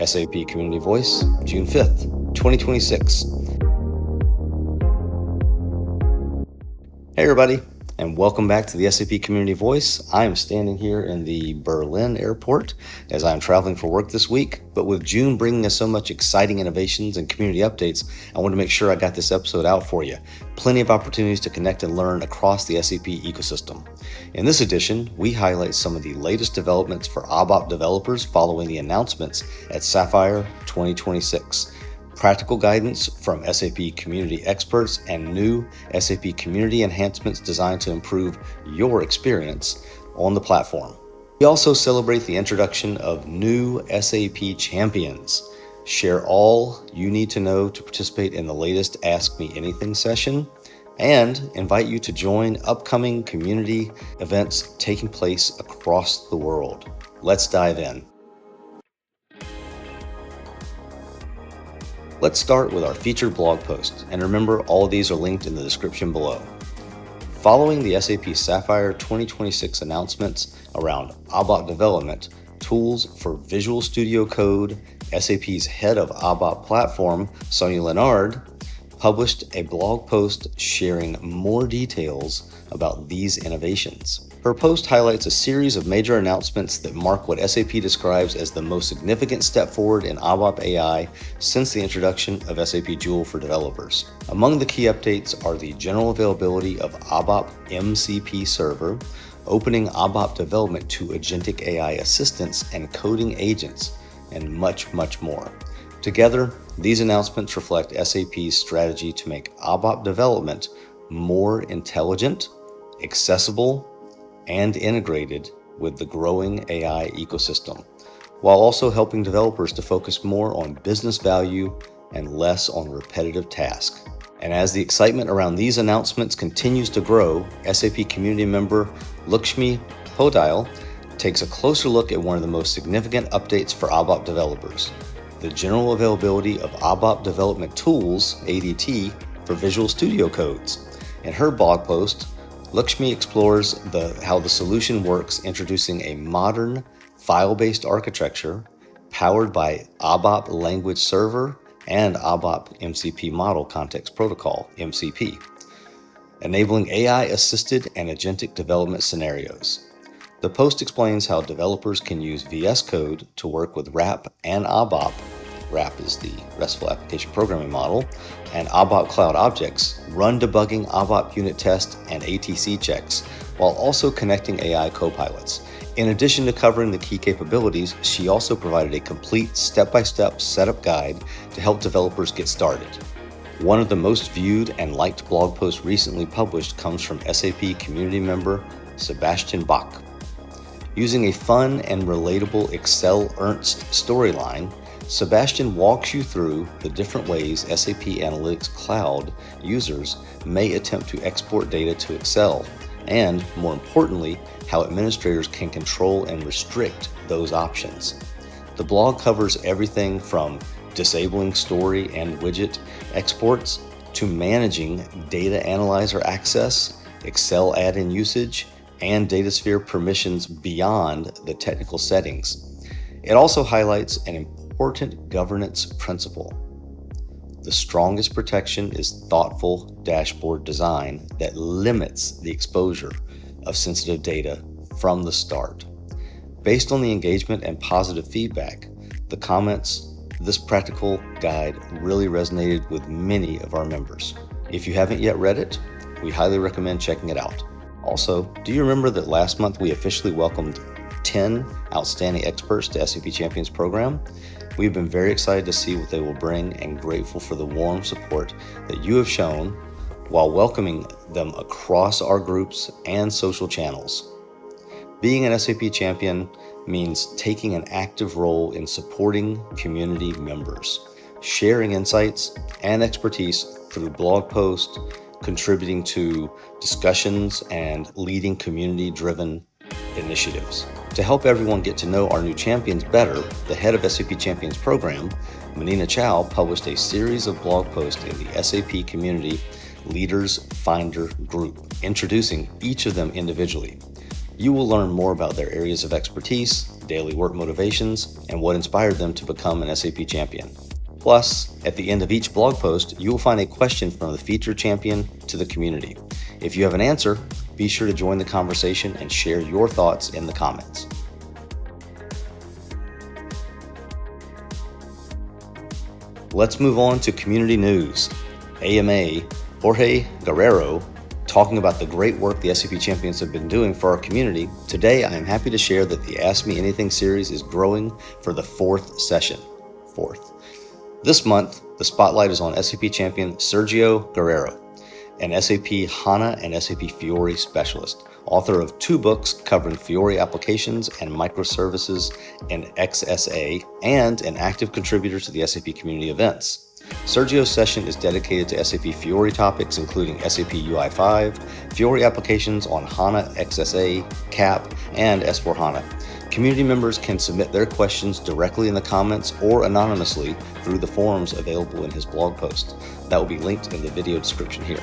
SAP Community Voice, June 5th, 2026. Hey everybody, and welcome back to the SAP Community Voice. I am standing here in the Berlin airport as I'm traveling for work this week, but with June bringing us so much exciting innovations and community updates, I want to make sure I got this episode out for you. Plenty of opportunities to connect and learn across the SAP ecosystem. In this edition, we highlight some of the latest developments for ABAP developers following the announcements at Sapphire 2026. Practical guidance from SAP community experts and new SAP community enhancements designed to improve your experience on the platform. We also celebrate the introduction of new SAP Champions. Share all you need to know to participate in the latest Ask Me Anything session, and invite you to join upcoming community events taking place across the world. Let's dive in. Let's start with our featured blog post, and remember all these are linked in the description below. Following the SAP Sapphire 2026 announcements around ABAP development, tools for Visual Studio Code, SAP's head of ABAP platform, Sonia Leonard, published a blog post sharing more details about these innovations. Her post highlights a series of major announcements that mark what SAP describes as the most significant step forward in ABAP AI since the introduction of SAP Joule for developers. Among the key updates are the general availability of ABAP MCP Server, opening ABAP development to Agentic AI assistants and coding agents, and much, much more. Together, these announcements reflect SAP's strategy to make ABAP development more intelligent, accessible, and integrated with the growing AI ecosystem, while also helping developers to focus more on business value and less on repetitive tasks. And as the excitement around these announcements continues to grow, SAP community member Lakshmi Podile takes a closer look at one of the most significant updates for ABAP developers: the general availability of ABAP development tools, ADT, for Visual Studio Codes. In her blog post, Lakshmi explores how the solution works, introducing a modern file-based architecture powered by ABAP Language Server and ABAP MCP Model Context Protocol, MCP, enabling AI-assisted and agentic development scenarios. The post explains how developers can use VS Code to work with RAP and ABAP. RAP is the RESTful Application Programming Model, and ABAP Cloud Objects, run debugging ABAP unit test and ATC checks, while also connecting AI copilots. In addition to covering the key capabilities, she also provided a complete step-by-step setup guide to help developers get started. One of the most viewed and liked blog posts recently published comes from SAP community member Sebastian Bach. Using a fun and relatable Excel Ernst storyline, Sebastian walks you through the different ways SAP Analytics Cloud users may attempt to export data to Excel, and, more importantly, how administrators can control and restrict those options. The blog covers everything from disabling story and widget exports to managing data analyzer access, Excel add-in usage, and DataSphere permissions beyond the technical settings. It also highlights an important governance principle. The strongest protection is thoughtful dashboard design that limits the exposure of sensitive data from the start. Based on the engagement and positive feedback, the comments, this practical guide really resonated with many of our members. If you haven't yet read it, we highly recommend checking it out. Also, do you remember that last month we officially welcomed 10 outstanding experts to SAP Champions program? We've been very excited to see what they will bring and grateful for the warm support that you have shown while welcoming them across our groups and social channels. Being an SAP champion means taking an active role in supporting community members, sharing insights and expertise through blog posts, contributing to discussions, and leading community-driven initiatives. To help everyone get to know our new champions better, the head of SAP Champions program, Menina Chow, published a series of blog posts in the SAP Community Leaders Finder group, introducing each of them individually. You will learn more about their areas of expertise, daily work motivations, and what inspired them to become an SAP champion. Plus, at the end of each blog post, you will find a question from the featured champion to the community. If you have an answer, be sure to join the conversation and share your thoughts in the comments. Let's move on to community news. AMA Jorge Guerrero talking about the great work the SAP Champions have been doing for our community. Today, I am happy to share that the Ask Me Anything series is growing for the fourth session. This month, the spotlight is on SAP champion Sergio Guerrero, an SAP HANA and SAP Fiori specialist, author of 2 books covering Fiori applications and microservices in XSA, and an active contributor to the SAP community events. Sergio's session is dedicated to SAP Fiori topics including SAP UI5, Fiori applications on HANA, XSA, CAP, and S4HANA. Community members can submit their questions directly in the comments or anonymously through the forums available in his blog post. That will be linked in the video description here.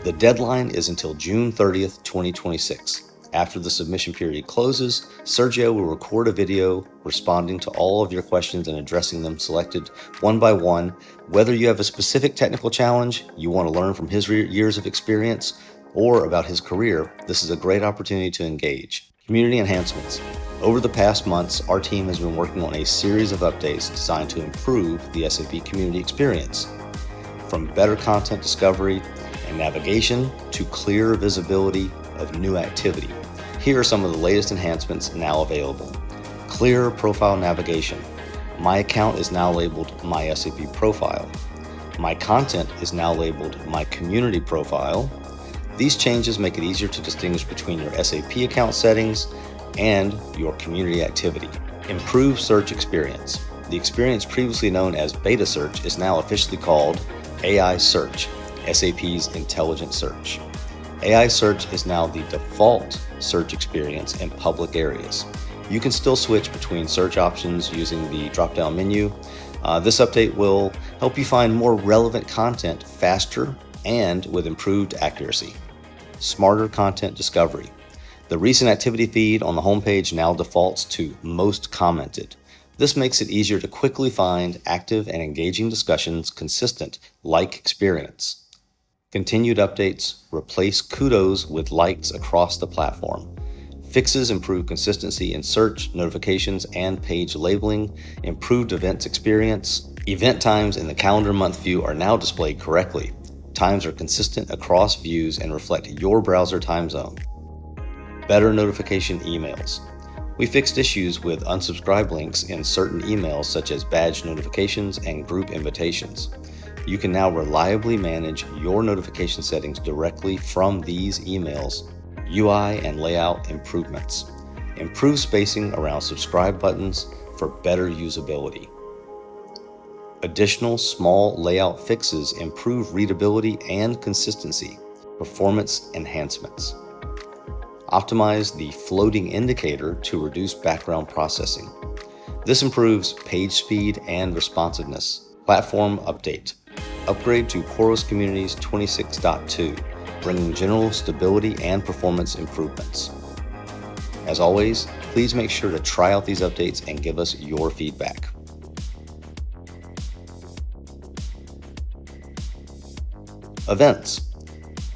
The deadline is until June 30th, 2026. After the submission period closes, Sergio will record a video responding to all of your questions and addressing them selected one by one. Whether you have a specific technical challenge, you want to learn from his years of experience, or about his career, this is a great opportunity to engage. Community enhancements. Over the past months, our team has been working on a series of updates designed to improve the SAP community experience. From better content discovery and navigation to clearer visibility of new activity. Here are some of the latest enhancements now available. Clearer profile navigation. My account is now labeled My SAP Profile. My content is now labeled My Community Profile. These changes make it easier to distinguish between your SAP account settings and your community activity. Improved search experience. The experience previously known as beta search is now officially called AI Search, SAP's intelligent search. AI Search is now the default search experience in public areas. You can still switch between search options using the drop-down menu. This update will help you find more relevant content faster and with improved accuracy. Smarter content discovery. The recent activity feed on the homepage now defaults to Most Commented. This makes it easier to quickly find active and engaging discussions consistent like experience. Continued updates replace kudos with likes across the platform. Fixes improve consistency in search, notifications, and page labeling. Improved events experience. Event times in the calendar month view are now displayed correctly. Times are consistent across views and reflect your browser time zone. Better notification emails. We fixed issues with unsubscribe links in certain emails such as badge notifications and group invitations. You can now reliably manage your notification settings directly from these emails. UI and layout improvements. Improve spacing around subscribe buttons for better usability. Additional small layout fixes improve readability and consistency. Performance enhancements. Optimize the floating indicator to reduce background processing. This improves page speed and responsiveness. Platform update. Upgrade to Poros Communities 26.2, bringing general stability and performance improvements. As always, please make sure to try out these updates and give us your feedback. Events.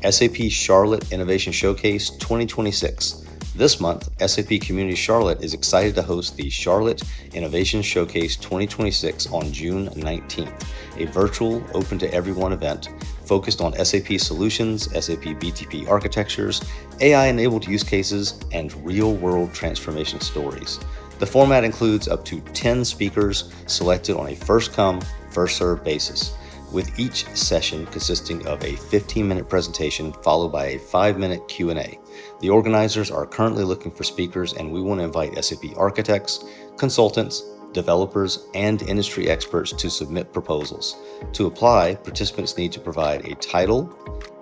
SAP Charlotte Innovation Showcase 2026. This month, SAP Community Charlotte is excited to host the Charlotte Innovation Showcase 2026 on June 19th, a virtual, open-to-everyone event focused on SAP solutions, SAP BTP architectures, AI-enabled use cases, and real-world transformation stories. The format includes up to 10 speakers selected on a first-come, first-served basis, with each session consisting of a 15-minute presentation followed by a 5-minute Q&A. The organizers are currently looking for speakers, and we want to invite SAP architects, consultants, developers, and industry experts to submit proposals. To apply, participants need to provide a title,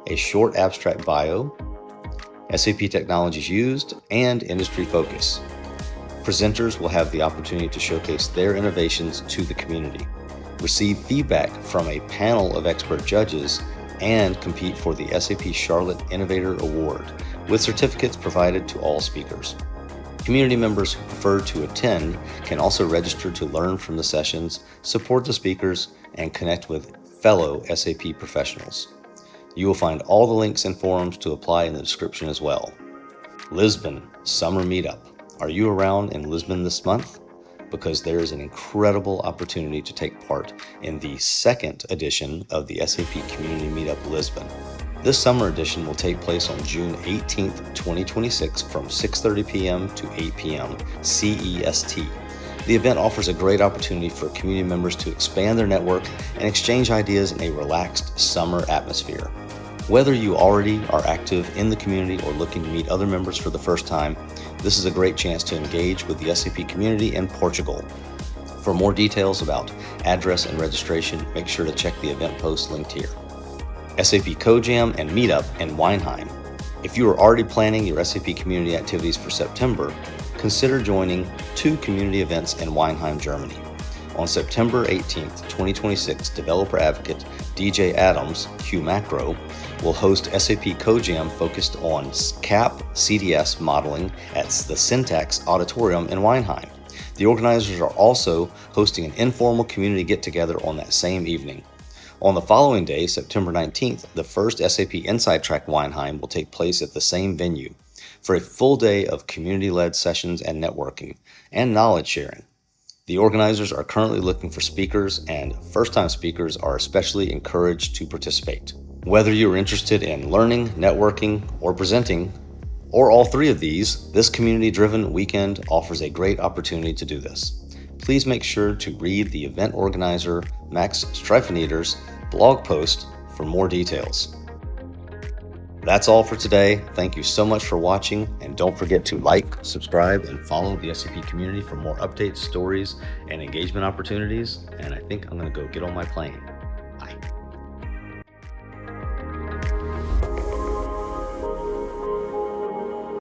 a short abstract bio, SAP technologies used, and industry focus. Presenters will have the opportunity to showcase their innovations to the community, receive feedback from a panel of expert judges, and compete for the SAP Charlotte Innovator Award, with certificates provided to all speakers. Community members who prefer to attend can also register to learn from the sessions, support the speakers, and connect with fellow SAP professionals. You will find all the links and forums to apply in the description as well. Lisbon Summer Meetup. Are you around in Lisbon this month? Because there is an incredible opportunity to take part in the second edition of the SAP Community Meetup Lisbon. This summer edition will take place on June 18th, 2026 from 6:30 p.m. to 8 p.m. CEST. The event offers a great opportunity for community members to expand their network and exchange ideas in a relaxed summer atmosphere. Whether you already are active in the community or looking to meet other members for the first time, this is a great chance to engage with the SAP community in Portugal. For more details about address and registration, make sure to check the event post linked here. SAP CoJam and Meetup in Weinheim. If you are already planning your SAP community activities for September, consider joining 2 community events in Weinheim, Germany. On September 18th, 2026, developer advocate DJ Adams, Q Macro, will host SAP CoJam focused on CAP CDS modeling at the Syntax Auditorium in Weinheim. The organizers are also hosting an informal community get-together on that same evening. On the following day, September 19th, the first SAP Inside Track Weinheim will take place at the same venue for a full day of community-led sessions and networking and knowledge sharing. The organizers are currently looking for speakers, and first-time speakers are especially encouraged to participate. Whether you are interested in learning, networking, or presenting, or all 3 of these, this community-driven weekend offers a great opportunity to do this. Please make sure to read the event organizer Max Streifeneder's blog post for more details. That's all for today. Thank you so much for watching, and don't forget to like, subscribe, and follow the SAP community for more updates, stories, and engagement opportunities. And I think I'm going to go get on my plane. Bye.